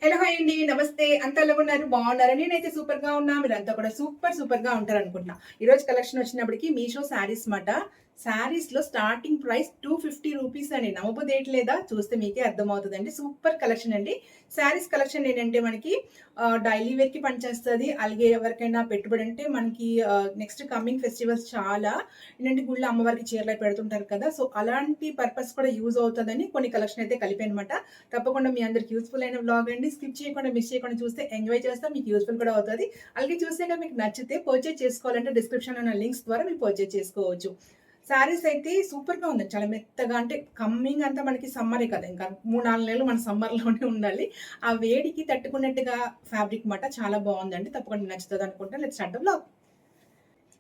Hello hi అండి నమస్తే అంతా ఎలా ఉన్నారు బాగున్నారా నేనైతే సూపర్ గా ఉన్నా మీరంతా కూడా సూపర్ గా ఉంటారు అనుకుంటున్నా ఈ రోజు కలెక్షన్ వచ్చినప్పటికి మీషో శారీస్ మాట శారీస్ లో స్టార్టింగ్ ప్రైస్ 250 రూపీస్ అని నమ్మబోదేయట్లేదా చూస్తే మీకే అర్థమవుతుందండి సూపర్ కలెక్షన్ అండి శారీస్ కలెక్షన్ ఏంటంటే మనకి డైలీ వేర్ కి పనిచేస్తుంది అలాగే ఎవరికైనా పెట్టుబడి అంటే మనకి నెక్స్ట్ కమింగ్ ఫెస్టివల్స్ చాలా ఏంటంటే గుళ్ళ అమ్మవారికి చీరలు పెడుతుంటారు కదా సో అలాంటి పర్పస్ కూడా యూజ్ అవుతుందని కొన్ని కలెక్షన్ అయితే కలిపి అనమాట తప్పకుండా మీ అందరికి యూస్ఫుల్ అయిన వ్లాగ్ అండి స్కిప్ చేయకుండా మిస్ చేయకుండా చూస్తే ఎంజాయ్ చేస్తే మీకు యూస్ఫుల్ కూడా అవుతుంది అలాగే చూసాక మీకు నచ్చితే పర్చేజ్ చేసుకోవాలంటే డిస్క్రిప్షన్లో ఉన్న లింక్స్ ద్వారా మీరు పర్చేజ్ చేసుకోవచ్చు శారీస్ అయితే సూపర్గా ఉంది చాలా మెత్తగా అంటే కమ్మింగ్ అంతా మనకి సమ్మరే కదా ఇంకా 3-4 నెలలు మన సమ్మర్లోనే ఉండాలి ఆ వేడికి తట్టుకున్నట్టుగా ఫ్యాబ్రిక్ మాట చాలా బాగుందండి తప్పకుండా నచ్చుతుంది అనుకుంటా లెట్స్ స్టార్ట్ ద వ్లాగ్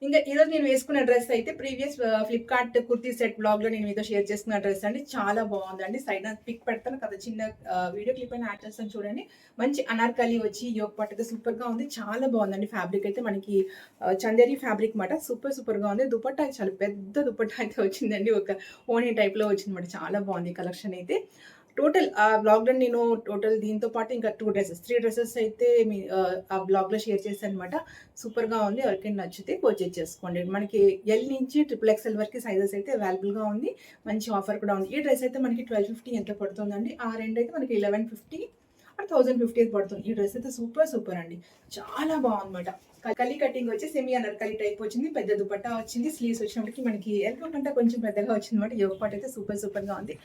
ఇంకా ఈరోజు నేను వేసుకున్న డ్రెస్ అయితే previous Flipkart kurti set blog లో నేను మీతో షేర్ చేసుకున్న డ్రెస్ అండి చాలా బాగుందండి సైడ్ పిక్ పెడతాను కదా చిన్న వీడియో క్లిప్ అయినా యాడ్ చేస్తాను చూడండి మంచి అనార్కలి వచ్చి యోగ పట్టుగా సూపర్ గా ఉంది చాలా బాగుందండి ఫ్యాబ్రిక్ అయితే మనకి చందేరి ఫ్యాబ్రిక్ మాట సూపర్ గా ఉంది దుపట్టా చాలా పెద్ద దుపట్టా అయితే వచ్చిందండి ఒక ఓనీ టైప్ లో వచ్చింది మాట చాలా బాగుంది కలెక్షన్ అయితే టోటల్ ఆ బ్లాగ్లో నేను టోటల్ దీంతో పాటు ఇంకా 3 డ్రెస్సెస్ అయితే మీ ఆ బ్లాగ్లో షేర్ చేశాను అనమాట సూపర్గా ఉంది ఎవరికైనా నచ్చితే పర్చేజ్ చేసుకోండి మనకి ఎల్ నుంచి XXL వరకు సైజెస్ అయితే అవైలబుల్గా ఉంది మంచి ఆఫర్ కూడా ఉంది ఈ డ్రెస్ అయితే మనకి 1250 ఎంత పడుతుందండి ఆ రెండు అయితే మనకి 1150 1050 పడుతుంది ఈ డ్రెస్ అయితే సూపర్ అండి చాలా బాగుందన్నమాట కలీ కటింగ్ వచ్చి సెమీ అనర్కలి టైప్ వచ్చింది పెద్ద దుపట్టా వచ్చింది స్లీవ్స్ వచ్చినప్పటికి మనకి ఎల్కో కంటే కొంచెం పెద్దగా వచ్చింది అనమాట యోగ పాట అయితే సూపర్గా ఉంది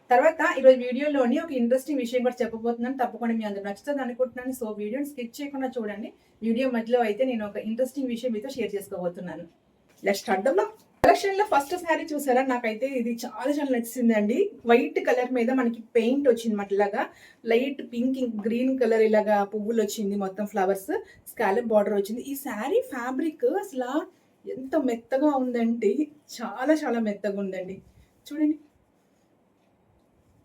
తర్వాత ఈరోజు వీడియోలోని ఒక ఇంట్రెస్టింగ్ విషయం కూడా చెప్పబోతున్నాను తప్పకుండా మీ అందరూ నచ్చుతుంది అనుకుంటున్నాను సో వీడియోని స్కిప్ చేయకుండా చూడండి వీడియో మధ్యలో అయితే నేను ఒక ఇంట్రెస్టింగ్ విషయం మీతో షేర్ చేసుకోబోతున్నాను let's start the blog collection లో ఫస్ట్ శారీ చూసారా నాకైతే ఇది చాలా నచ్చిందండి వైట్ కలర్ మీద మనకి పెయింట్ వచ్చింది మాట ఇలాగా లైట్ పింక్ గ్రీన్ కలర్ ఇలాగా పువ్వులు వచ్చింది మొత్తం ఫ్లవర్స్ స్కాలప్ బార్డర్ వచ్చింది ఈ శారీ ఫ్యాబ్రిక్ అసలు ఎంత మెత్తగా ఉందంటే చాలా మెత్తగా ఉందండి చూడండి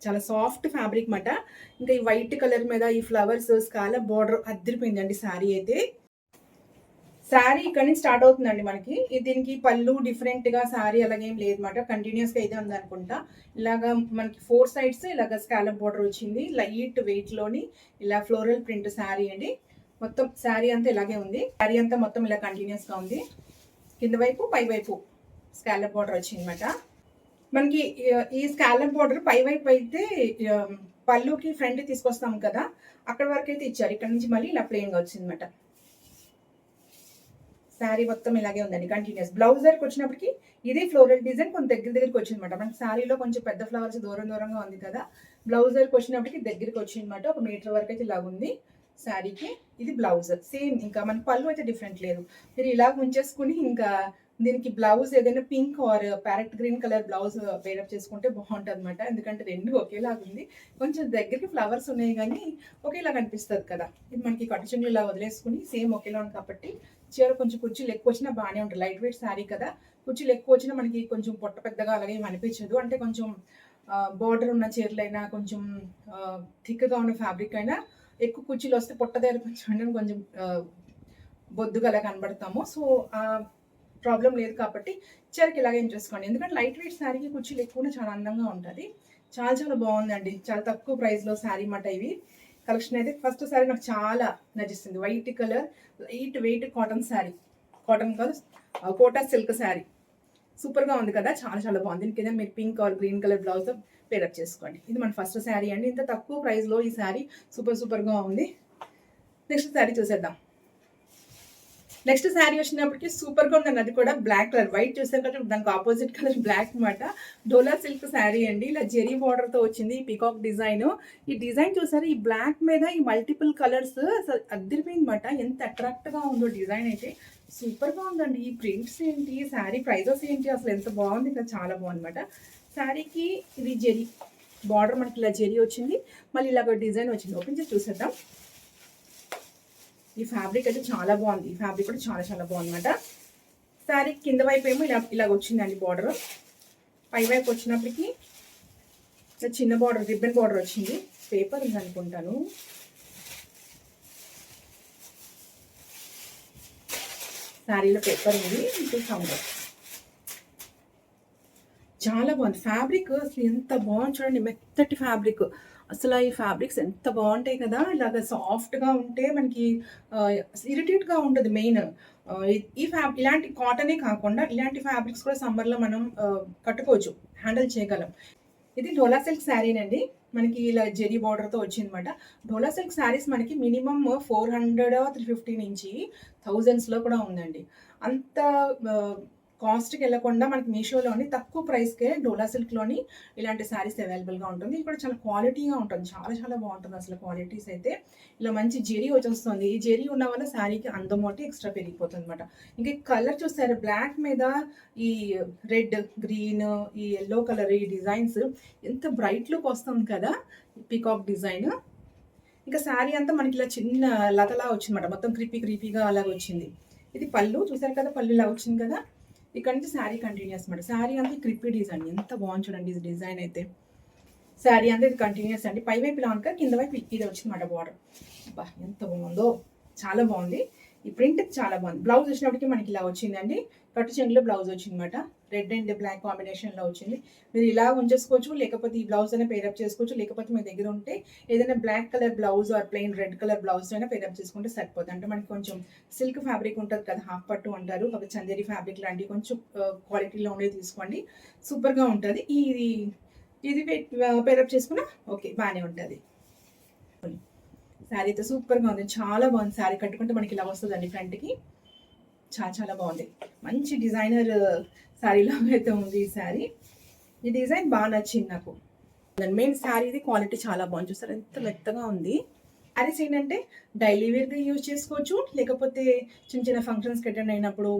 చాలా సాఫ్ట్ ఫ్యాబ్రిక్ మాట ఇంకా ఈ వైట్ కలర్ మీద ఈ ఫ్లవర్స్ స్కాలప్ బార్డర్ అద్దరిపోయిందండి శారీ అయితే శారీ ఇక్కడ నుంచి స్టార్ట్ అవుతుందండి మనకి దీనికి పళ్ళు డిఫరెంట్ గా శారీ అలాగేం లేదన్నమాట కంటిన్యూస్ గా అయితే ఉంది అనుకుంటా ఇలాగా మనకి 4 సైడ్స్ ఇలాగ స్కాలప్ బార్డర్ వచ్చింది లైట్ వెయిట్ లోని ఇలా ఫ్లోరల్ ప్రింట్ శారీ అండి మొత్తం శారీ అంతా ఇలాగే ఉంది శారీ అంతా మొత్తం ఇలా కంటిన్యూస్ గా ఉంది కింద వైపు పై వైపు స్కాలప్ బార్డర్ వచ్చింది అనమాట మనకి ఈ స్కాలప్ బార్డర్ పై వైపు అయితే పళ్ళుకి ఫ్రంట్ తీసుకొస్తాం కదా అక్కడ వరకు అయితే ఇచ్చారు ఇక్కడ నుంచి మళ్ళీ ఇలా ప్లెయిన్ గా వచ్చింది అనమాట శారీ మొత్తం ఇలాగే ఉందండి కంటిన్యూస్ బ్లౌజ్ దగ్గరికి వచ్చినప్పటికి ఇదే ఫ్లోరల్ డిజైన్ కొంచెం దగ్గరికి వచ్చింది అనమాట మనకి శారీలో కొంచెం పెద్ద ఫ్లవర్స్ దూరంగా ఉంది కదా బ్లౌజ్ దగ్గరికి వచ్చినప్పటికి దగ్గరికి వచ్చింది అనమాట 1 మీటర్ వరకు అయితే ఇలా ఉంది శారీకి ఇది బ్లౌజ్ సేమ్ ఇంకా మన పళ్ళు అయితే డిఫరెంట్ లేదు మీరు ఇలా ఉంచేసుకుని ఇంకా దీనికి బ్లౌజ్ ఏదైనా pink are parrot green colour blouse pair up చేసుకుంటే బాగుంటుంది అనమాట ఎందుకంటే రెండు ఒకేలాగా ఉంది కొంచెం దగ్గరికి ఫ్లవర్స్ ఉన్నాయి కానీ ఒకేలా కనిపిస్తుంది కదా ఇది మనకి కట్టుచుండ్లు ఇలా వదిలేసుకుని సేమ్ ఒకేలా ఉంది కాబట్టి చీర కొంచెం కుర్చీలు ఎక్కువ వచ్చినా బాగానే ఉంటుంది లైట్ వెయిట్ శారీ కదా కుర్చీలు ఎక్కువ వచ్చినా మనకి కొంచెం పొట్ట పెద్దగా అలాగే అనిపించదు అంటే కొంచెం బార్డర్ ఉన్న చీరలైనా కొంచెం థిక్గా ఉన్న ఫ్యాబ్రిక్ అయినా ఎక్కువ కుర్చీలు వస్తే పొట్ట దగ్గర కొంచెం బొద్దుగా అలా కనబడతాము సో ప్రాబ్లం లేదు కాబట్టి చీరకి ఇలాగే చేసుకోండి ఎందుకంటే లైట్ వెయిట్ శారీకి కుర్చీలు ఎక్కువ చాలా అందంగా ఉంటుంది చాలా బాగుందండి చాలా తక్కువ ప్రైస్లో శారీ మాట ఇవి కలెక్షన్ అయితే ఫస్ట్ శారీ నాకు చాలా నచ్చింది white colour light weight cotton sari cotton కాదు కోటా సిల్క్ శారీ సూపర్గా ఉంది కదా చాలా బాగుంది దీనికి ఏదైనా మీరు pink are green colour blouse pair up చేసుకోండి ఇది మన ఫస్ట్ శారీ అండి ఇంత తక్కువ ప్రైస్లో ఈ శారీ సూపర్గా ఉంది నెక్స్ట్ శారీ చూసేద్దాం నెక్స్ట్ శారీ వచ్చినప్పటికీ సూపర్గా ఉందండి అది కూడా బ్లాక్ కలర్ వైట్ చూసారు కదా దానికి ఆపోజిట్ కలర్ బ్లాక్ అనమాట డోలా సిల్క్ శారీ అండి ఇలా జెరీ బార్డర్తో వచ్చింది ఈ పీకాక్ డిజైన్ ఈ డిజైన్ చూసారు ఈ బ్లాక్ మీద ఈ మల్టిపుల్ కలర్స్ అసలు అద్దరిపోయింది అనమాట ఎంత అట్రాక్ట్గా ఉందో డిజైన్ అయితే సూపర్గా ఉందండి ఈ ప్రింట్స్ ఏంటి శారీ ప్రైజెస్ ఏంటి అసలు ఎంత బాగుంది కదా చాలా బాగుంది అనమాట శారీకి ఇది జెరీ బార్డర్ మనకి ఇలా జెరీ వచ్చింది మళ్ళీ ఇలాగ డిజైన్ వచ్చింది ఓపెన్ చేసి చూసేద్దాం ఈ ఫ్యాబ్రిక్ అయితే చాలా బాగుంది ఈ ఫ్యాబ్రిక్ కూడా చాలా బాగుంది అనమాట శారీ కింద వైపు ఏమో ఇలాగ వచ్చిందండి బార్డర్ పై వైపు వచ్చినప్పటికీ చిన్న బార్డర్ రిబ్బన్ బార్డర్ వచ్చింది పేపర్ ఉంది అనుకుంటాను శారీలో పేపర్ ఉంది సౌండ్ చాలా బాగుంది ఫ్యాబ్రిక్ అసలు ఎంత బాగుంది చూడండి మెత్తటి ఫ్యాబ్రిక్ అసల ఈ ఫ్యాబ్రిక్స్ ఎంత బావుంటాయి కదా! ఇలాగ సాఫ్ట్‌గా ఉంటే మనకి ఆహ్, ఇరిటేట్‌గా ఉండదు మెయిన్. ఇలాంటి కాటనే కాకుండా ఇలాంటి ఫ్యాబ్రిక్స్ కూడా సమ్మర్‌లో మనం కట్టుకోవచ్చు. హ్యాండిల్ చేయగలం. ఇది డోలా సిల్క్ శారీనండి. మనకి ఇలా జెరీ బార్డర్‌తో వచ్చిందన్నమాట. డోలా సిల్క్ శారీస్ మనకి మినిమమ్ 400, 350 నుంచి థౌసండ్స్‌లో కూడా ఉందండి. అంత ఆహ్, కాస్ట్‌కెళ్ళకుండా మనకి మీషోలోని తక్కువ ప్రైస్‌కే డోలా సిల్క్‌లోని ఇలాంటి శారీస్ అవైలబుల్‌గా ఉంటుంది. ఇది కూడా చాలా క్వాలిటీగా ఉంటుంది. చాలా చాలా బావుంటుంది అసలు క్వాలిటీస్ అయితే. ఇలా మంచి జెరీ వచ్చేస్తుంది. ఈ జెరీ ఉన్న వల్ల శారీకి అందం ఒకటి ఎక్స్‌ట్రా పెరిగిపోతుందన్నమాట. ఇంకా ఈ కలర్ చూసారా బ్లాక్ మీద ఈ రెడ్, గ్రీన్, ఈ యెల్లో కలర్ ఈ డిజైన్స్ ఎంత బ్రైట్ లుక్ వస్తుంది కదా! Peacock design. ఇంకా శారీ అంతా మనకి ఇలా చిన్న లతలా వచ్చిందన్నమాట. మొత్తం క్రీపీగా అలాగొచ్చింది. ఇది పళ్ళు చూసారు కదా! పళ్ళు ఇలా వచ్చింది కదా! ఇక్కడ నుంచి శారీ కంటిన్యూస్ అన్నమాట. శారీ అంతా క్రిప్పీ డిజైన్. ఎంత బాగుంది చూడండి ఈ డిజైన్ అయితే. శారీ అంతా ఇది కంటిన్యూస్ అండి. పై వైపు ఇలా ఉంక కింద వైపు ఇది వచ్చిందన్నమాట బార్డర్. అబ్బా! ఎంత బాగుందో! చాలా బాగుంది. ఈ ప్రింట్ చాలా బాగుంది. బ్లౌజ్ వచ్చినప్పటికి మనకి ఇలా వచ్చిందండి. కట్టు చెంగులో బ్లౌజ్ వచ్చిందన్నమాట. రెడ్ అండ్ బ్లాక్ కాంబినేషన్‌లో వచ్చింది. మీరు ఇలా ఉంచేసుకోవచ్చు. లేకపోతే ఈ బ్లౌజ్ అయినా పేరప్ చేసుకోవచ్చు. లేకపోతే మీ దగ్గర ఉంటే ఏదైనా black colour blouse or plain red colour blouse అయినా పేరప్ చేసుకుంటే సరిపోతుంది. అంటే మనకి కొంచెం సిల్క్ ఫ్యాబ్రిక్ ఉంటది కదా! హాఫ్ పట్టు అంటారు. కాకపోతే చందేరి ఫ్యాబ్రిక్ లాంటివి కొంచెం క్వాలిటీలో ఉండేది తీసుకోండి. సూపర్‌గా ఉంటది. ఇది పేరప్ చేసుకున్నా ఓకే. బానే ఉంటది. శారీ అయితే సూపర్‌గా ఉంది. చాలా బాగుంది. శారీ కట్టుకుంటే మనకి ఇలా వస్తదండి ఫ్రంట్‌కి. చాలా చాలా బాగుంది. మంచి డిజైనర్ శారీలాగా అయితే ఉంది ఈ శారీ. ఈ డిజైన్ బా నచ్చింది నాకు. మెయిన్ శారీది క్వాలిటీ చాలా బాగుంది. చూసారా ఎంత మెత్తగా ఉంది. శారీస్ ఏంటంటే డైలీ వేర్‌గా యూజ్ చేసుకోవచ్చు. లేకపోతే చిన్న చిన్న ఫంక్షన్స్‌కి అటెండ్ అయినప్పుడు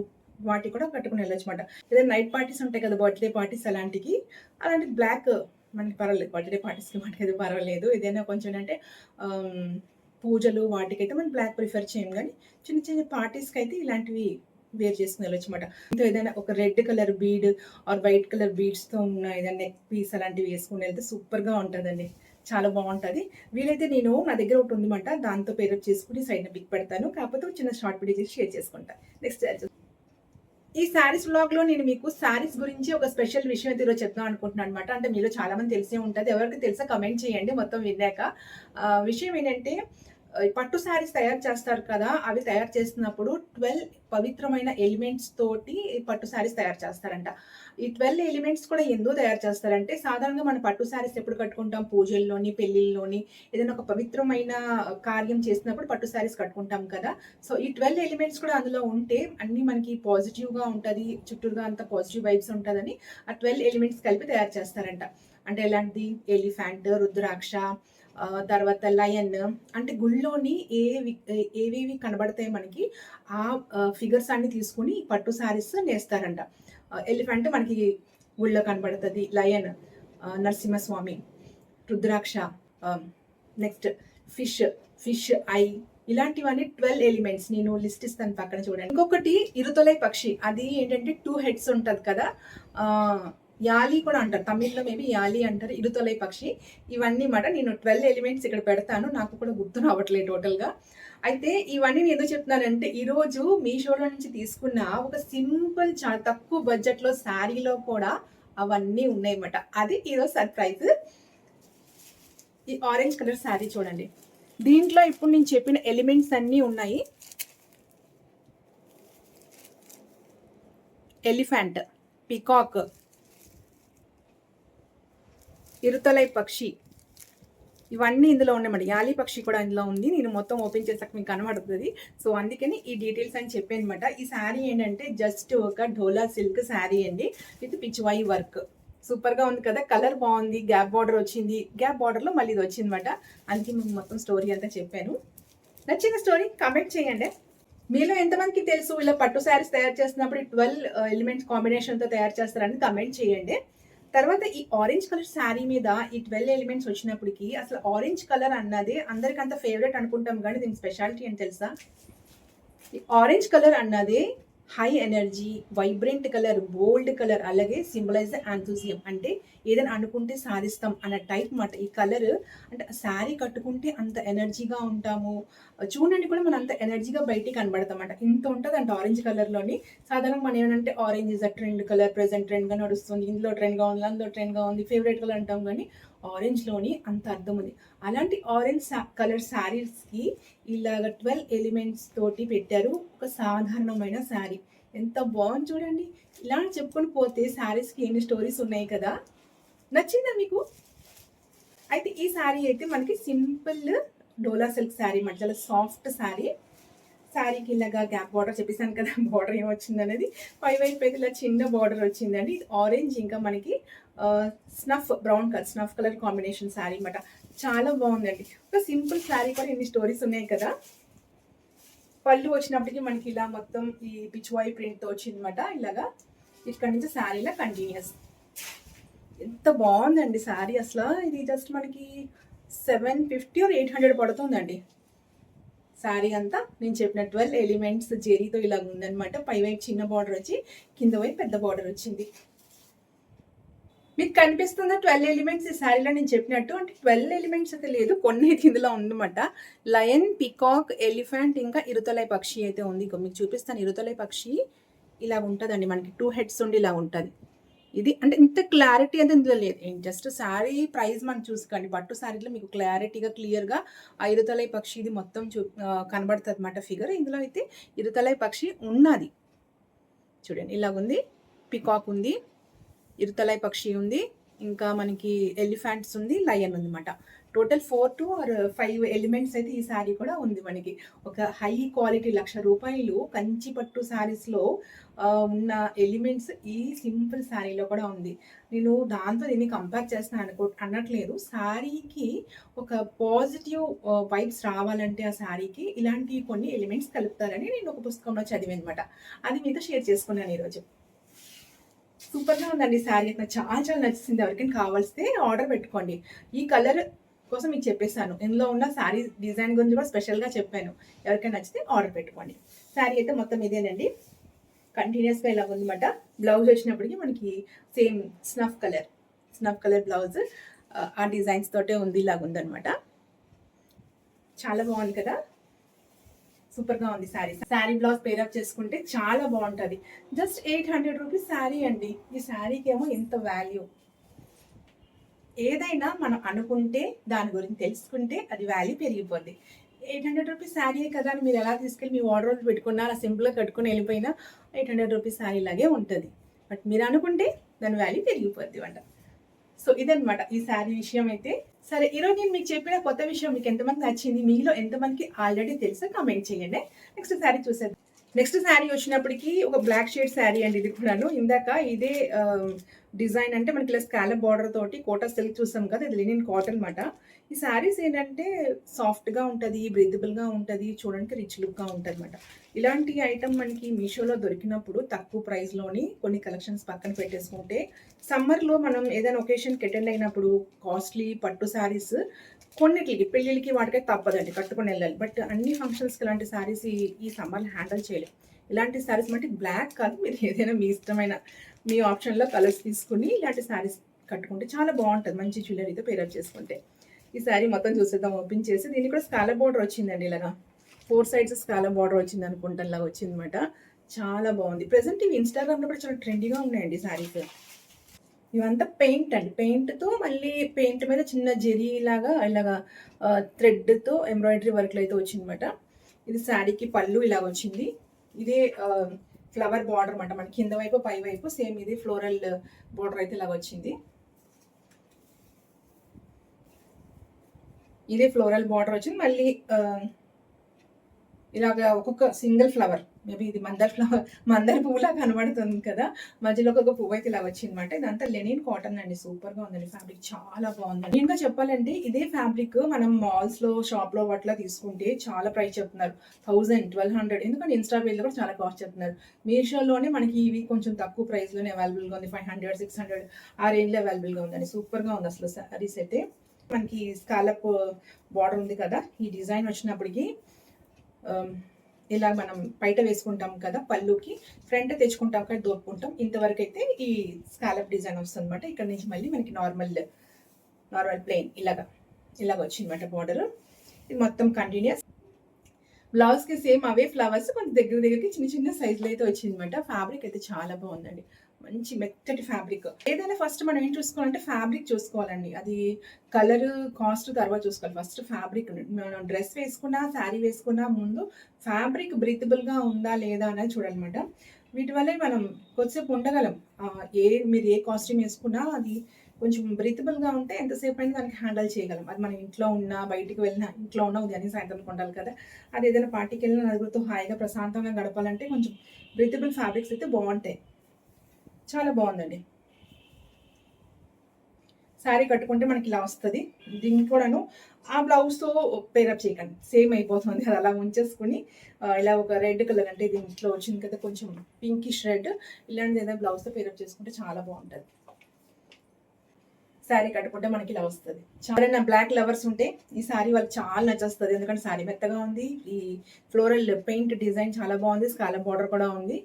వాటికి కూడా కట్టుకొని వెళ్ళొచ్చన్నమాట. ఏదైనా నైట్ పార్టీస్ ఉంటాయి కదా! బర్త్‌డే పార్టీస్ అలాంటికి. అలాంటి బ్లాక్ మనకి పర్వాలేదు. బర్త్‌డే పార్టీస్‌కి మనకైతే పర్వాలేదు. ఏదైనా కొంచెం ఏంటంటే ఆహ్, పూజలు వాటికైతే మనం బ్లాక్ ప్రిఫర్ చేయం గానీ, చిన్న చిన్న పార్టీస్‌కైతే ఇలాంటివి వేర్ చేసుకొని వెళ్ళొచ్చన్నమాట. ఇంకా ఏదైనా ఒక red colour bead or white colour బీడ్స్‌తో ఉన్న ఏదైనా నెక్ పీస్ అలాంటివి వేసుకొని వెళ్తే సూపర్‌గా ఉంటదండి. చాలా బావుంటది. వీలైతే నేను నా దగ్గర ఒకటి ఉందన్నమాట. దాంతో పేరప్ చేసుకొని సైడ్‌న పిక్ పెడతాను. కాకపోతే ఒక చిన్న షార్ట్ వీడియో చేసి షేర్ చేసుకుంటా. నెక్స్ట్ ఈ శారీస్ వ్లాగ్‌లో నేను మీకు శారీస్ గురించి ఒక స్పెషల్ విషయం అయితే ఈరోజు చెప్దాం అనుకుంటున్నాను అనమాట. అంటే మీలో చాలా మంది తెలిసే ఉంటది. ఎవరికి తెలుసా కమెంట్ చేయండి మొత్తం విన్నాక. విషయం ఏంటంటే పట్టు శారీస్ తయారు చేస్తారు కదా! అవి తయారు చేస్తున్నప్పుడు 12 పవిత్రమైన ఎలిమెంట్స్ తోటి పట్టు శారీస్ తయారు చేస్తారంట. ఈ 12 ఎలిమెంట్స్ కూడా ఎందుకు తయారు చేస్తారంటే సాధారణంగా మన పట్టు శారీస్ ఎప్పుడు కట్టుకుంటాం పూజల్లోని, పెళ్ళిల్లోని ఏదైనా ఒక పవిత్రమైన కార్యం చేసినప్పుడు పట్టు శారీస్ కట్టుకుంటాం కదా! సో, ఈ 12 ఎలిమెంట్స్ కూడా అందులో ఉంటే అన్నీ మనకి పాజిటివ్‌గా ఉంటది. చుట్టూరుగా అంతా పాజిటివ్ వైబ్స్ ఉంటదని ఆ 12 ఎలిమెంట్స్ కలిపి తయారు చేస్తారంట. అంటే ఎలాంటిది ఎలిఫెంట్, రుద్రాక్ష తర్వాత లయన్ అంటే గుళ్ళోని ఏవేవి కనబడతాయి మనకి ఆ ఫిగర్స్ అన్ని తీసుకొని పట్టు శారీస్ నేస్తారంట. ఎలిఫెంట్ మనకి గుళ్ళో కనబడతది. లయన్ నరసింహస్వామి, రుద్రాక్ష నెక్స్ట్ ఫిష్, ఫిష్ ఐ ఇలాంటివన్నీ 12 ఎలిమెంట్స్. నేను లిస్ట్ ఇస్తాను పక్కన చూడండి. ఇంకొకటి ఇరుతొలై పక్షి. అది ఏంటంటే 2 హెడ్స్ ఉంటది కదా! యాలి కూడా అంటారు. తమిళ్‌లో మేబీ యాలి అంటారు. ఇరుతొలై పక్షి. ఇవన్నీ మాట నేను 12 ఎలిమెంట్స్ ఇక్కడ పెడతాను. నాకు కూడా గుర్తు రావట్లేదు టోటల్‌గా. అయితే ఇవన్నీ నేను ఎందుకు చెప్తున్నానంటే ఈరోజు మీషోలో నుంచి తీసుకున్న ఒక సింపుల్ చాలా తక్కువ బడ్జెట్‌లో శారీలో కూడా అవన్నీ ఉన్నాయన్నమాట. అది ఈరోజు సర్ప్రైజ్. ఈ ఆరెంజ్ కలర్ శారీ చూడండి. దీంట్లో ఇప్పుడు నేను చెప్పిన ఎలిమెంట్స్ అన్నీ ఉన్నాయి. ఎలిఫెంట్, పీకాక్, ఇరుతలై పక్షి ఇవన్నీ ఇందులో ఉన్నాయన్నమాట. యాలి పక్షి కూడా ఇందులో ఉంది. నేను మొత్తం ఓపెన్ చేసాక మీకు కనబడుతుంది. సో, అందుకని ఈ డీటెయిల్స్ అని చెప్పానమాట. ఈ శారీ ఏంటంటే జస్ట్ ఒక డోలా సిల్క్ శారీ అండి విత్ పిచ్వాయి వర్క్. సూపర్‌గా ఉంది కదా! కలర్ బాగుంది. గ్యాప్ బార్డర్ వచ్చింది. గ్యాప్ బార్డర్‌లో మళ్ళీ ఇది వచ్చిందన్నమాట. అందుకే మీకు మొత్తం స్టోరీ అంతా చెప్పాను. నచ్చిన స్టోరీ కామెంట్ చేయండి. మీలో ఎంతమందికి తెలుసు ఇలా పట్టు శారీస్ తయారు చేస్తున్నప్పుడు 12 ఎలిమెంట్స్ కాంబినేషన్‌తో తయారు చేస్తారని కమెంట్ చేయండి. తర్వాత ఈ ఆరెంజ్ కలర్ శారీ మీద ఈ 12 ఎలిమెంట్స్ వచ్చినప్పటికి అసలు ఆరెంజ్ కలర్ అన్నది అందరికంత ఫేవరెట్ అనుకుంటాం గానీ దీని స్పెషాలిటీ ఏంటి తెలుసా? ఈ ఆరెంజ్ కలర్ అన్నది హై ఎనర్జీ, వైబ్రెంట్ కలర్, బోల్డ్ కలర్ అలాగే సింబలైజ్ ఎంథూసియం అంటే ఏదైనా అనుకుంటే సాధిస్తాం అన్న టైప్ మాట. ఈ కలర్ అంటే శారీ కట్టుకుంటే అంత ఎనర్జీగా ఉంటాము. చూడండి కూడా మనం అంత ఎనర్జీగా బయటికి కనబడతామంట. ఇంత ఉంటదంట ఆరెంజ్ కలర్‌లోని. సాధారణంగా మనం ఏమంటే orange is a trend colour, present ట్రెండ్‌గా నడుస్తుంది. ఇందులో ట్రెండ్‌గా ఉంది, అందులో ట్రెండ్‌గా ఉంది, ఫేవరెట్ కలర్ అంటాం గానీ ఆరెంజ్లోని అంత అర్థం ఉంది. అలాంటి ఆరెంజ్ కలర్ శారీస్కి ఇలాగ 12 ఎలిమెంట్స్ తోటి పెట్టారు. ఒక సాధారణమైన శారీ ఎంత బాగుంది చూడండి. ఇలా చెప్పుకొని పోతే శారీస్కి ఎన్ని స్టోరీస్ ఉన్నాయి కదా. నచ్చిందా మీకు? అయితే ఈ శారీ అయితే మనకి సింపుల్ డోలా సిల్క్ శారీ, మధ్యలో సాఫ్ట్ శారీ. శారీకి ఇలాగా గ్యాప్ బార్డర్ చెప్పేసాను కదా, బార్డర్ ఏమొచ్చింది అనేది పై వైపు అయితే ఇలా చిన్న బార్డర్ వచ్చిందండి. ఇది ఆరెంజ్ ఇంకా మనకి snuff brown colour, snuff colour combination sari అనమాట. చాలా బాగుందండి. ఒక సింపుల్ శారీ కూడా ఎన్ని స్టోరీస్ ఉన్నాయి కదా. పళ్ళు వచ్చినప్పటికీ మనకి ఇలా మొత్తం ఈ పిచ్వాయి ప్రింట్తో వచ్చిందన్నమాట. ఇలాగా ఇక్కడ నుంచి శారీలో కంటిన్యూస్. ఎంత బాగుందండి శారీ అసలు. ఇది జస్ట్ మనకి 750 or 800 పడుతుందండి శారీ అంతా. నేను చెప్పిన 12 ఎలిమెంట్స్ జెరీతో ఇలా ఉందనమాట. పై వైపు చిన్న బార్డర్ వచ్చి కింద వైపు పెద్ద బార్డర్ వచ్చింది. మీకు కనిపిస్తుందా 12 ఎలిమెంట్స్ ఈ శారీలో నేను చెప్పినట్టు? అంటే 12 ఎలిమెంట్స్ అయితే లేదు, కొన్ని అయితే ఇందులో ఉందన్నమాట. లయన్, పికాక్, ఎలిఫెంట్ ఇంకా ఇరుతలై పక్షి అయితే ఉంది. మీకు చూపిస్తాను. ఇరుతలై పక్షి ఇలా ఉంటుందండి, మనకి 2 హెడ్స్ ఉండి ఇలా ఉంటుంది. ఇది అంటే ఇంత క్లారిటీ అయితే ఇందులో లేదు. జస్ట్ శారీ ప్రైస్ మనం చూసుకోండి. పట్టు శారీలో మీకు క్లారిటీగా క్లియర్గా ఆ ఇరుతలై పక్షి ఇది మొత్తం కనబడుతుంది అన్నమాట ఫిగర్. ఇందులో అయితే ఇరుతలై పక్షి ఉన్నది చూడండి. ఇలాగుంది, పికాక్ ఉంది, ఇరుతలై పక్షి ఉంది, ఇంకా మనకి ఎలిఫెంట్స్ ఉంది, లయన్ ఉంది అనమాట. టోటల్ 4 to 5 ఎలిమెంట్స్ అయితే ఈ శారీ కూడా ఉంది మనకి. ఒక హై క్వాలిటీ 1,00,000 రూపాయలు కంచి పట్టు శారీస్లో ఉన్న ఎలిమెంట్స్ ఈ సింపుల్ శారీలో కూడా ఉంది. నేను దాంతో దీన్ని కంపేర్ చేస్తాను అనట్లేదు. శారీకి ఒక పాజిటివ్ వైబ్స్ రావాలంటే ఆ శారీకి ఇలాంటి కొన్ని ఎలిమెంట్స్ కలుపుతారని నేను ఒక పుస్తకంలో చదివాను అనమాట. అది మీతో షేర్ చేసుకున్నాను ఈరోజు. సూపర్గా ఉందండి శారీ అయితే. చాలా చాలా నచ్చింది. ఎవరికైనా కావాల్స్తే ఆర్డర్ పెట్టుకోండి. ఈ కలర్ కోసం మీకు చెప్పేసాను. ఇందులో ఉన్న శారీ డిజైన్ గురించి కూడా స్పెషల్గా చెప్పాను. ఎవరికైనా నచ్చితే ఆర్డర్ పెట్టుకోండి. శారీ అయితే మొత్తం ఇదేనండి. కంటిన్యూస్గా ఇలా ఉందన్నమాట. బ్లౌజ్ వచ్చినప్పటికీ మనకి సేమ్ స్నఫ్ కలర్ బ్లౌజ్ ఆ డిజైన్స్ తోటే ఉంది. ఇలాగ ఉందన్నమాట. చాలా బాగుంది కదా. సూపర్గా ఉంది శారీ. శారీ బ్లౌజ్ పేరప్ చేసుకుంటే చాలా బాగుంటుంది. జస్ట్ 800 రూపీస్ శారీ అండి. ఈ శారీకి ఏమో ఎంత వాల్యూ. ఏదైనా మనం అనుకుంటే దాని గురించి తెలుసుకుంటే అది వాల్యూ పెరిగిపోద్ది. 800 రూపీస్ శారీ కదా అని మీరు ఎలా తీసుకెళ్ళి మీ వార్డ్రోబ్లో పెట్టుకున్నా, అలా సింపుల్గా కట్టుకుని వెళ్ళిపోయినా 800 రూపీస్ శారీ లాగే ఉంటుంది. బట్ మీరు అనుకుంటే దాని వాల్యూ పెరిగిపోద్ది అంట. సో ఇదనమాట ఈ శారీ విషయం అయితే. సరే, ఈరోజు నేను మీకు చెప్పిన కొత్త విషయం మీకు ఎంతమంది నచ్చింది, మీలో ఎంతమందికి ఆల్రెడీ తెలుసో కామెంట్ చేయండి. నెక్స్ట్ శారీ చూసేది. నెక్స్ట్ శారీ వచ్చినప్పటికీ ఒక బ్లాక్ షేడ్ శారీ అండి. ఇది కూడాను ఇందాక ఇదే డిజైన్ అంటే మనకి ఇలా స్కాలప్ బార్డర్ తోటి కోటా సిల్క్ చూసాం కదా, ఇది లినిన్ కాటన్ అనమాట. ఈ శారీస్ ఏంటంటే సాఫ్ట్గా ఉంటుంది, బ్రీతబుల్గా ఉంటుంది, చూడడానికి రిచ్ లుక్గా ఉంటుంది అనమాట. ఇలాంటి ఐటమ్ మనకి మీషోలో దొరికినప్పుడు తక్కువ ప్రైస్లోని కొన్ని కలెక్షన్స్ పక్కన పెట్టేసుకుంటే సమ్మర్లో మనం ఏదైనా ఒకేషన్కి అటెండ్ అయినప్పుడు కాస్ట్లీ పట్టు శారీస్ కొన్నిటికి పెళ్ళిళ్ళకి వాటికైతే తప్పదండి, కట్టుకొని వెళ్ళాలి. బట్ అన్ని ఫంక్షన్స్కి ఇలాంటి శారీస్ ఈ సమ్మర్లో హ్యాండిల్ చేయలేం. ఇలాంటి శారీస్ అంటే బ్లాక్ కాదు, మీరు ఏదైనా మీ ఇష్టమైన మీ ఆప్షన్లో కలర్స్ తీసుకుని ఇలాంటి శారీస్ కట్టుకుంటే చాలా బాగుంటుంది. మంచి జ్యువెలరీతో పేరప్ చేసుకుంటే. ఈ శారీ మొత్తం చూసేద్దాం ఓపెన్ చేసి. దీనికి కూడా స్కాలప్ బార్డర్ వచ్చిందండి. ఇలాగా 4 sides స్కాలప్ బార్డర్ వచ్చింది అనుకుంటా. ఇలా వచ్చింది అనమాట. చాలా బాగుంది. ప్రెసెంట్ ఇవి ఇన్స్టాగ్రామ్లో కూడా చాలా ట్రెండీగా ఉన్నాయండి శారీస్. ఇవంతా పెయింట్ అండి. పెయింట్తో మళ్ళీ పెయింట్ మీద చిన్న జెరీ లాగా ఇలాగా థ్రెడ్తో ఎంబ్రాయిడరీ వర్క్లో అయితే వచ్చిందన్నమాట. ఇది శారీకి పళ్ళు ఇలా వచ్చింది. ఇదే ఫ్లవర్ బార్డర్ అనమాట. మన కింద వైపు పై వైపు సేమ్ ఇది ఫ్లోరల్ బార్డర్ అయితే ఇలా వచ్చింది. ఇదే ఫ్లోరల్ బార్డర్ వచ్చింది. మళ్ళీ ఇలాగ ఒక్కొక్క సింగిల్ ఫ్లవర్, మేబీ ఇది మందార పువ్వులా కనబడుతుంది కదా, మధ్యలో ఒక పువ్వు అయితే ఇలా వచ్చింది అనమాట. ఇదంతా లెనిన్ కాటన్ అండి. సూపర్గా ఉందండి. ఫ్యాబ్రిక్ చాలా బాగుంది. ఇంకా చెప్పాలంటే ఇదే ఫ్యాబ్రిక్ మనం మాల్స్లో షాప్లో వాటిలో తీసుకుంటే చాలా ప్రైస్ చెప్తున్నారు. 1000, 1200. ఎందుకంటే ఇన్స్టా పేజ్లో కూడా చాలా కాస్ట్ చెప్తున్నారు. మీషోలోనే మనకి ఇవి కొంచెం తక్కువ ప్రైస్లోనే అవైలబుల్గా ఉంది. 500, 600 ఆ రేంజ్లో అవైలబుల్గా ఉందండి. సూపర్గా ఉంది అసలు శారీస్ అయితే. మనకి స్కాలప్ బార్డర్ ఉంది కదా, ఈ డిజైన్ వచ్చినప్పటికీ ఇలా మనం బయట వేసుకుంటాం కదా, పళ్ళుకి ఫ్రంట్ తెచ్చుకుంటాం కదా, దోపుకుంటాం. ఇంతవరకు అయితే ఈ స్కాలప్ డిజైన్ వస్తుంది అనమాట. ఇక్కడ నుంచి మళ్ళీ మనకి నార్మల్ ప్లెయిన్ ఇలాగ వచ్చిందన్నమాట బార్డర్. ఇది మొత్తం కంటిన్యూస్. బ్లౌజ్కి సేమ్ అవే ఫ్లవర్స్ కొంచెం దగ్గరికి చిన్న చిన్న సైజులో అయితే వచ్చిందన్నమాట. ఫ్యాబ్రిక్ అయితే చాలా బాగుందండి. మంచి మెత్తటి ఫ్యాబ్రిక్. ఏదైనా ఫస్ట్ మనం ఏం చూసుకోవాలంటే ఫ్యాబ్రిక్ చూసుకోవాలండి. అది కలరు, కాస్ట్ తర్వాత చూసుకోవాలి. ఫస్ట్ ఫ్యాబ్రిక్ మనం డ్రెస్ వేసుకున్నా, శారీ వేసుకున్నా ముందు ఫ్యాబ్రిక్ బ్రీతబుల్‌గా ఉందా లేదా అనేది చూడాలన్నమాట. వీటి వల్లే మనం కొద్దిసేపు ఉండగలం. మీరు ఏ కాస్ట్యూమ్ వేసుకున్నా అది కొంచెం బ్రీతబుల్‌గా ఉంటే ఎంతసేపైనా దానికి హ్యాండిల్ చేయగలం. అది మనం ఇంట్లో ఉన్నా, బయటికి వెళ్ళినా, ఇంట్లో ఉన్నా ఉదయాన్నే సాయంత్రం ఉండాలి కదా! అది ఏదైనా పార్టీకెళ్ళినా నలుగురితో హాయిగా ప్రశాంతంగా గడపాలంటే కొంచెం బ్రీతబుల్ ఫ్యాబ్రిక్స్ అయితే బావుంటాయి. చాలా బావుందండి. శారీ కట్టుకుంటే మనకిలా వస్తది. దీనికి కూడాను ఆ బ్లౌజ్‌తో పేరప్ చేయకండి. సేమ్ అయిపోతుంది. అది అలా ఉంచేసుకొని ఇలా ఒక రెడ్ కలర్ అంటే దీంట్లో వచ్చింది కదా! కొంచెం పింకిష్ రెడ్ ఇలాంటిది ఏదైనా బ్లౌజ్‌తో పేరప్ చేసుకుంటే చాలా బావుంటది. శారీ కట్టుకుంటే మనకిలా వస్తది. ఎవరైనా బ్లాక్ లవర్స్ ఉంటే ఈ శారీ వాళ్ళకి చాలా నచ్చేస్తది. ఎందుకంటే శారీ మెత్తగా ఉంది. ఈ ఫ్లోరల్ పెయింట్ డిజైన్ చాలా బావుంది. స్కాలప్ బార్డర్ కూడా ఉంది.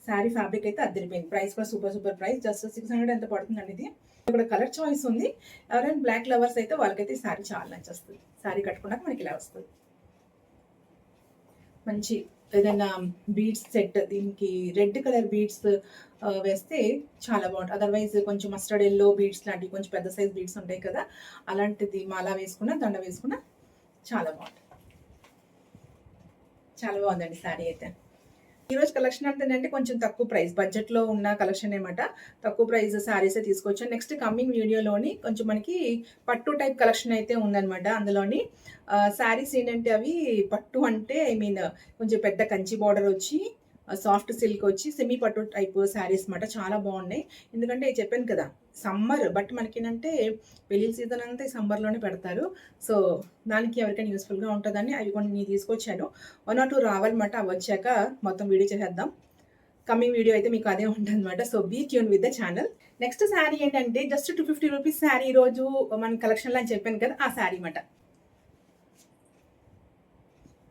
శారీ ఫ్యాబ్రిక్ అయితే అదిరిపోయింది. ప్రైస్ కూడా సూపర్ ప్రైస్. జస్ట్ 600 ఎంతో పడుతుందండి ఇది. ఇక్కడ కలర్ చాయిస్ ఉంది. ఎవరైనా బ్లాక్ లవర్స్ అయితే వాళ్ళకైతే ఈ శారీ చాలా నచ్చేస్తది. శారీ కట్టుకున్నాక మనకి ఇలా వస్తది. మంచి ఏదైనా బీడ్స్ సెట్ దీనికి రెడ్ కలర్ బీడ్స్ వేస్తే చాలా బాగుంటుంది. అదర్వైజ్ కొంచెం మస్టర్డ్ ఎల్లో బీడ్స్ లాంటివి కొంచెం పెద్ద సైజ్ బీడ్స్ ఉంటాయి కదా, అలాంటిది మాల వేసుకున్న దండ వేసుకున్న చాలా బాగుంటుంది. చాలా బాగుందండి శారీ అయితే. ఈరోజు కలెక్షన్ అంటేనంటే కొంచెం తక్కువ ప్రైస్ బడ్జెట్లో ఉన్న కలెక్షన్ అనమాట. తక్కువ ప్రైస్ శారీసే తీసుకొచ్చాను. నెక్స్ట్ కమింగ్ వీడియోలోని కొంచెం మనకి పట్టు టైప్ కలెక్షన్ అయితే ఉందనమాట. అందులోని శారీస్ ఏంటంటే అవి పట్టు అంటే ఐ మీన్ కొంచెం పెద్ద కంచి బార్డర్ వచ్చి సాఫ్ట్ సిల్క్ వచ్చి సెమీ పట్టు టైప్ శారీస్ అనమాట. చాలా బాగున్నాయి. ఎందుకంటే చెప్పాను కదా సమ్మర్, బట్ మనకేంటంటే పెళ్లి సీజన్ అంతా ఈ సమ్మర్లోనే పెడతారు. సో దానికి ఎవరికైనా యూస్ఫుల్గా ఉంటుందని అవి కొన్ని తీసుకొచ్చాను. 1 or 2 రావాలన్నమాట. అవి వచ్చాక మొత్తం వీడియో చేసేద్దాం. కమింగ్ వీడియో అయితే మీకు అదే ఉంటుంది అనమాట. So be tune with the channel. Next sari ఏంటంటే జస్ట్ 250 రూపీస్ శారీ. ఈరోజు మన కలెక్షన్లో అని చెప్పాను కదా, ఆ శారీ అనమాట.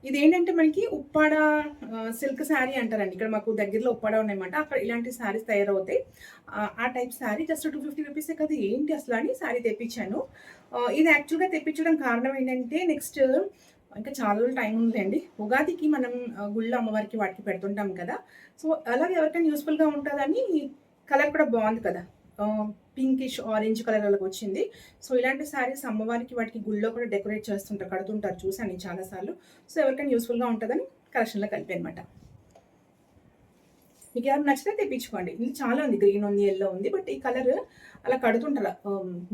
ఇదేంటంటే మనకి ఉప్పాడ సిల్క్ శారీ అంటారండి. ఇక్కడ మాకు దగ్గరలో ఉప్పాడ ఉన్నాయన్నమాట. అక్కడ ఇలాంటి శారీస్ తయారవుతాయి. ఆ టైప్ శారీ జస్ట్ 250 రూపీసే కదా, ఏంటి అసలు అని శారీ తెప్పించాను. ఇది యాక్చువల్గా తెప్పించడం కారణం ఏంటంటే నెక్స్ట్ ఇంకా చాలా రోజులు టైం ఉందండి. ఉగాదికి మనం గుళ్ళో అమ్మవారికి వాటికి పెడుతుంటాం కదా. సో అలాగే ఎవరికైనా యూస్ఫుల్గా ఉంటుందని, కలర్ కూడా బాగుంది కదా, పింకిష్ ఆరెంజ్ కలర్ అలాగ వచ్చింది. సో ఇలాంటి శారీస్ అమ్మవారికి వాటికి గుళ్ళో కూడా డెకరేట్ చేస్తుంటారు, కడుతుంటారు, చూసాను నేను చాలాసార్లు. సో ఎవరికైనా యూస్ఫుల్గా ఉంటుందని కలెక్షన్లో కలిపి అనమాట. మీకు ఎవరు నచ్చితే తెప్పించుకోండి. ఇది చాలా ఉంది, గ్రీన్ ఉంది, ఎల్లో ఉంది, బట్ ఈ కలర్ అలా కడుతుంటారు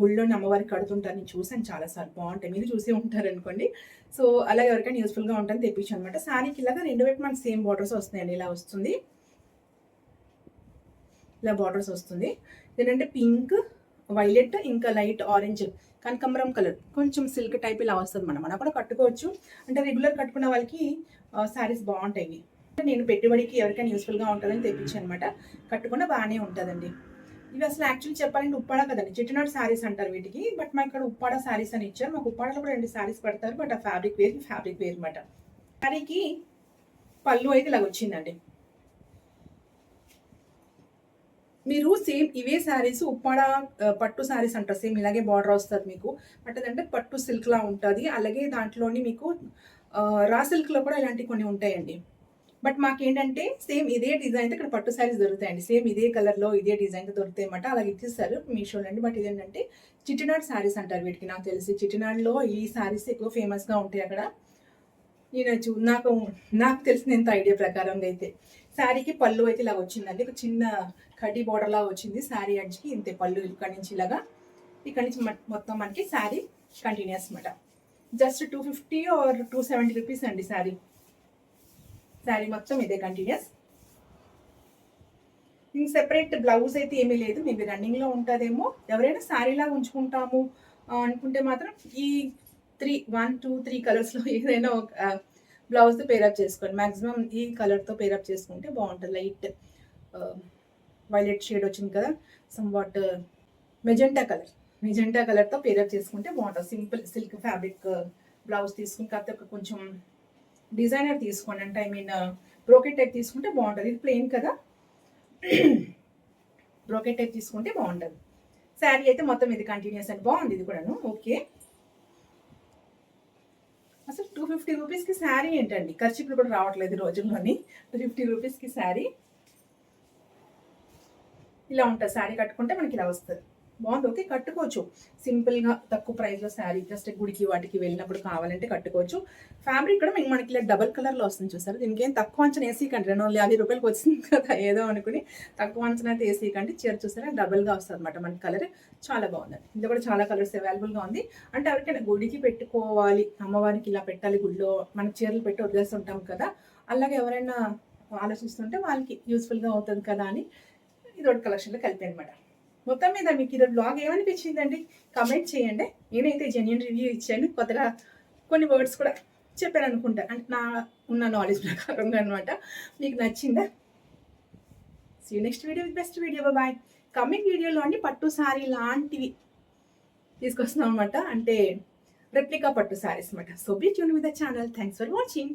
గుళ్ళోని అమ్మవారికి కడుతుంటారు. నేను చూసాను చాలాసార్లు, బాగుంటాయి, మీరు చూసే ఉంటారు అనుకోండి. సో అలాగే ఎవరికైనా యూస్ఫుల్గా ఉంటుందని తెప్పించాను అనమాట. శారీకి ఇలాగా రెండు వైపు మనకి సేమ్ బార్డర్స్ వస్తున్నాయండి. ఇలా వస్తుంది, ఇలా బార్డర్స్ వస్తుంది. ఏంటంటే పింక్, వైలెట్, ఇంకా లైట్ ఆరెంజ్, కనకాంబరం కలర్, కొంచెం సిల్క్ టైప్ ఇలా వస్తుంది. మనం కూడా కట్టుకోవచ్చు. అంటే రెగ్యులర్ కట్టుకున్న వాళ్ళకి శారీస్ బాగుంటాయి. నేను పెట్టుబడికి ఎవరికైనా యూస్ఫుల్గా ఉంటుందని తెప్పించాను అనమాట. కట్టుకున్న బాగానే ఉంటుందండి. ఇవి అసలు యాక్చువల్లీ చెప్పాలంటే ఉప్పాడ కదండి, చిట్టినాడు శారీస్ అంటారు వీటికి. బట్ మాకు ఇక్కడ ఉప్పాడ శారీస్ అని ఇచ్చారు. మాకు ఉప్పాడలో కూడా 2 శారీస్ పెడతారు, బట్ ఆ ఫ్యాబ్రిక్ వేరు అనమాట. శారీకి పళ్ళు అయితే ఇలా వచ్చిందండి. మీరు సేమ్ ఇవే శారీస్ ఉప్పాడ పట్టు శారీస్ అంటారు, సేమ్ ఇలాగే బార్డర్ వస్తుంది మీకు. బట్ అదంటే పట్టు సిల్క్లా ఉంటుంది. అలాగే దాంట్లోని మీకు రా సిల్క్లో కూడా ఇలాంటివి కొన్ని ఉంటాయండి. బట్ మాకేంటంటే సేమ్ ఇదే డిజైన్తో ఇక్కడ పట్టు శారీస్ దొరుకుతాయండి. సేమ్ ఇదే కలర్లో ఇదే డిజైన్తో దొరుకుతాయి అన్నమాట. అలాగే ఇచ్చేస్తారు మీషోలో అండి. బట్ ఇదేంటంటే చిట్టినాడు శారీస్ అంటారు వీటికి. నాకు తెలిసి చిట్టినాడులో ఈ శారీస్ ఎక్కువ ఫేమస్గా ఉంటాయి అక్కడ. నాకు తెలిసిన ఎంత ఐడియా ప్రకారంగా అయితే శారీకి పళ్ళు అయితే ఇలా వచ్చిందండి. ఒక చిన్న కడ్డీ బార్డర్ లాగా వచ్చింది. శారీ అడ్జ్కి ఇంతే పళ్ళు, ఇక్కడి నుంచి ఇలాగా, ఇక్కడి నుంచి మొత్తం మనకి శారీ కంటిన్యూస్ అనమాట. జస్ట్ 250 ఆర్ 270 రూపీస్ అండి శారీ. శారీ మొత్తం ఇదే కంటిన్యూస్. ఇంక సెపరేట్ బ్లౌజ్ అయితే ఏమీ లేదు. మేబీ రన్నింగ్లో ఉంటుందేమో. ఎవరైనా శారీలాగా ఉంచుకుంటాము అనుకుంటే మాత్రం ఈ 1, 2, 3 కలర్స్లో ఏదైనా ఒక బ్లౌజ్తో పేరప్ చేసుకోండి. మ్యాక్సిమం ఈ కలర్తో పేరప్ చేసుకుంటే బాగుంటుంది. లైట్ వైలెట్ షేడ్ వచ్చింది కదా, సమ్వాట్ మెజెంటా కలర్తో పేరప్ చేసుకుంటే బాగుంటుంది. సింపుల్ సిల్క్ ఫ్యాబ్రిక్ బ్లౌజ్ తీసుకుని కాకపోతే కొంచెం డిజైనర్ తీసుకోండి. అంటే ఐ మీన్ బ్రోకెట్ టైప్ తీసుకుంటే బాగుంటుంది. ఇది ప్లెయిన్ కదా, బ్రోకెట్ టైప్ తీసుకుంటే బాగుంటుంది. శారీ అయితే మొత్తం ఇది కంటిన్యూస్ అండి. బాగుంది ఇది కూడాను. ఓకే, అసలు 250 రూపీస్కి శారీ ఏంటండి, ఖర్చులు కూడా రావట్లేదు రోజుల్లోని. 250 రూపీస్కి శారీ. ఇలా ఉంటుంది శారీ కట్టుకుంటే మనకి ఇలా వస్తుంది. బాగుంది. ఓకే, కట్టుకోవచ్చు సింపుల్గా తక్కువ ప్రైస్లో శారీ జస్ట్ గుడికి వాటికి వెళ్ళినప్పుడు కావాలంటే కట్టుకోవచ్చు. ఫ్యాబ్రిక్ కూడా మనకి ఇలా డబల్ కలర్లో వస్తుంది చూసారు. దీనికి ఏం తక్కువ అంచనా వేసేయకండి, 250 రూపాయలకి వచ్చింది కదా ఏదో అనుకుని తక్కువ అంచనా అయితే వేసేయకండి. చీర చూసారా డబల్గా వస్తుంది అనమాట మన కలర్, చాలా బాగుందండి. ఇందులో కూడా చాలా కలర్స్ అవైలబుల్గా ఉంది. అంటే ఎవరికైనా గుడికి పెట్టుకోవాలి, అమ్మవారికి ఇలా పెట్టాలి, గుడిలో మన చీరలు పెట్టి వదిలేస్తుంటాం కదా, అలాగే ఎవరైనా ఆలోచిస్తుంటే వాళ్ళకి యూస్ఫుల్గా అవుతుంది కదా అని ఇది ఒకటి కలెక్షన్లో కలిపి అనమాట. మొత్తం మీద మీకు ఇది బ్లాగ్ ఏమనిపించిందండి కమెంట్ చేయండి. నేనైతే జెన్యున్ రివ్యూ ఇచ్చాను, కొత్తగా కొన్ని వర్డ్స్ కూడా చెప్పాను అనుకుంటా, అంటే నా ఉన్న నాలెడ్జ్ ప్రకారంగా అనమాట. మీకు నచ్చిందా? See next video with best video. Bye. Coming వీడియోలో అండి పట్టు శారీ లాంటివి తీసుకొస్తున్నాం అనమాట, అంటే రెప్లికా పట్టు శారీస్ అనమాట. So be tune with the channel. Thanks for watching.